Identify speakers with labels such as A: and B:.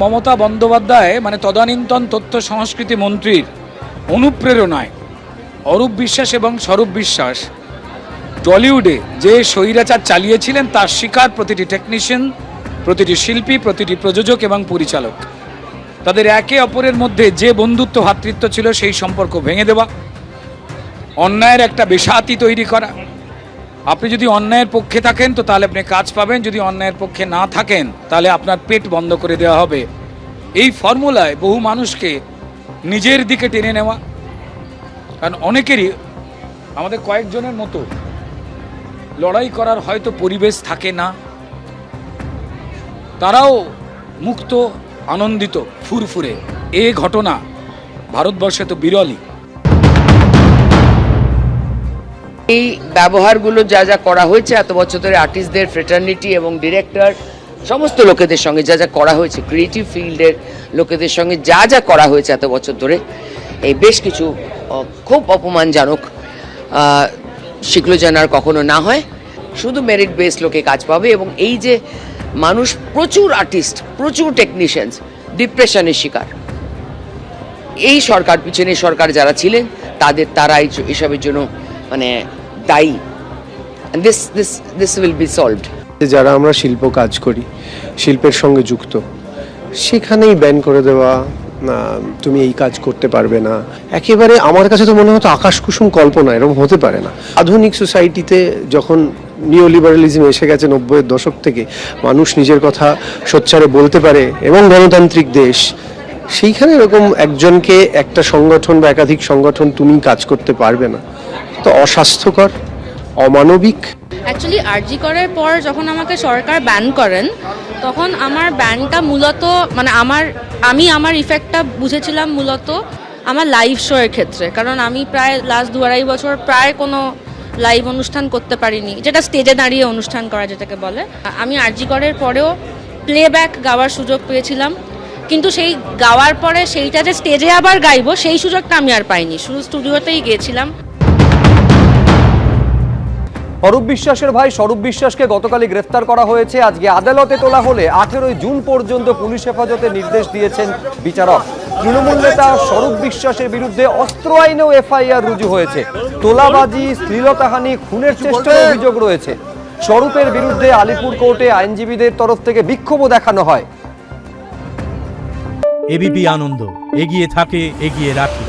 A: মমতা বন্দ্যোপাধ্যায় মানে তদানীন্তন তথ্য সংস্কৃতি মন্ত্রীর অনুপ্রেরণায় অরূপ বিশ্বাস এবং স্বরূপ বিশ্বাস টলিউডে যে স্বৈরাচার চালিয়েছিলেন তার শিকার প্রতিটি টেকনিশিয়ান, প্রতিটি শিল্পী, প্রতিটি প্রযোজক এবং পরিচালক। তাদের একে অপরের মধ্যে যে বন্ধুত্ব ভ্রাতৃত্ব ছিল সেই সম্পর্ক ভেঙে দেওয়া, অন্যায়ের একটা বেসাতি তৈরি করা। আপনি যদি অন্যায়ের পক্ষে থাকেন তো তাহলে আপনি কাজ পাবেন, যদি অন্যায়ের পক্ষে না থাকেন তাহলে আপনার পেট বন্ধ করে দেওয়া হবে। এই ফর্মুলায় বহু মানুষকে নিজের দিকে টেনে নেওয়া। কারণ অনেকেরই, আমাদের কয়েকজনের মতো লড়াই করার হয়তো পরিবেশ থাকে না, তারাও মুক্ত, আনন্দিত, ফুরফুরে। এ ঘটনা ভারতবর্ষে তো বিরলই।
B: এই ব্যবহারগুলো যা যা করা হয়েছে এত বছর ধরে আর্টিস্টদের, ফ্রেটার্নিটি এবং ডিরেক্টর সমস্ত লোকেদের সঙ্গে যা যা করা হয়েছে, ক্রিয়েটিভ ফিল্ডের লোকেদের সঙ্গে যা যা করা হয়েছে এত বছর ধরে, এই বেশ কিছু খুব অপমানজনক, সেগুলো যেন আর কখনো না হয়। শুধু মেরিট বেস লোকে কাজ পাবে। এবং এই যে মানুষ, প্রচুর আর্টিস্ট, প্রচুর টেকনিশিয়ানস ডিপ্রেশনের শিকার, এই সরকার পিছনে সরকার যারা ছিলেন তারা এসবের জন্য মানে দায়ী। This will be solved.
C: যারা আমরা শিল্প কাজ করি, শিল্পের সঙ্গে যুক্ত, সেখানেই ব্যান করে দেওয়া, তুমি এই কাজ করতে পারবে না, একেবারে আমার কাছে তো মনে হতো আকাশ কুসুম কল্পনা, এরকম হতে পারে না। আধুনিক সোসাইটিতে যখন নিওলিবারালিজম এসে গেছে 90-এর দশক থেকে, মানুষ নিজের কথা সোচ্চারে বলতে পারে এবং গণতান্ত্রিক দেশ, সেইখানে এরকম একজনকে একটা সংগঠন বা একাধিক সংগঠন তুমি কাজ করতে পারবে না, তো অস্বাস্থ্যকর, অমানবিক।
D: অ্যাকচুয়ালি আরজি করার পর যখন আমাকে সরকার ব্যান করেন, তখন আমার ব্যানটা মূলত মানে আমি আমার ইফেক্টটা বুঝেছিলাম মূলত আমার লাইভ শো এর ক্ষেত্রে। কারণ আমি প্রায় লাস্ট 2-2.5 বছর প্রায় কোনো লাইভ অনুষ্ঠান করতে পারিনি, যেটা স্টেজে দাঁড়িয়ে অনুষ্ঠান করা যেটাকে বলে। আমি আরজি করার পরেও প্লেব্যাক গাওয়ার সুযোগ পেয়েছিলাম, কিন্তু সেই গাওয়ার পরে সেইটা যে স্টেজে আবার গাইবো সেই সুযোগটা আমি আর পাইনি, শুধু স্টুডিওতেই গিয়েছিলাম।
E: অরূপ বিশ্বাসের ভাই স্বরূপ বিশ্বাসকে গতকালই গ্রেফতার করা হয়েছে। আজকে আদালতে তোলা হলে 18 জুন পর্যন্ত পুলিশ হেফাজতে নির্দেশ দিয়েছেন বিচারক। তৃণমূল নেতা স্বরূপ বিশ্বাসের বিরুদ্ধে অস্ত্র আইনেও এফআইআর রুজু হয়েছে। তোলাবাজি, শ্লীলতাহানি, খুনের চেষ্টার অভিযোগ রয়েছে। স্বরূপের বিরুদ্ধে আলিপুর কোর্টে আইনজীবীদের তরফ থেকে বিক্ষোভও দেখানো হয়।
F: এবিপি আনন্দ, এগিয়ে থাকে, এগিয়ে রাখে।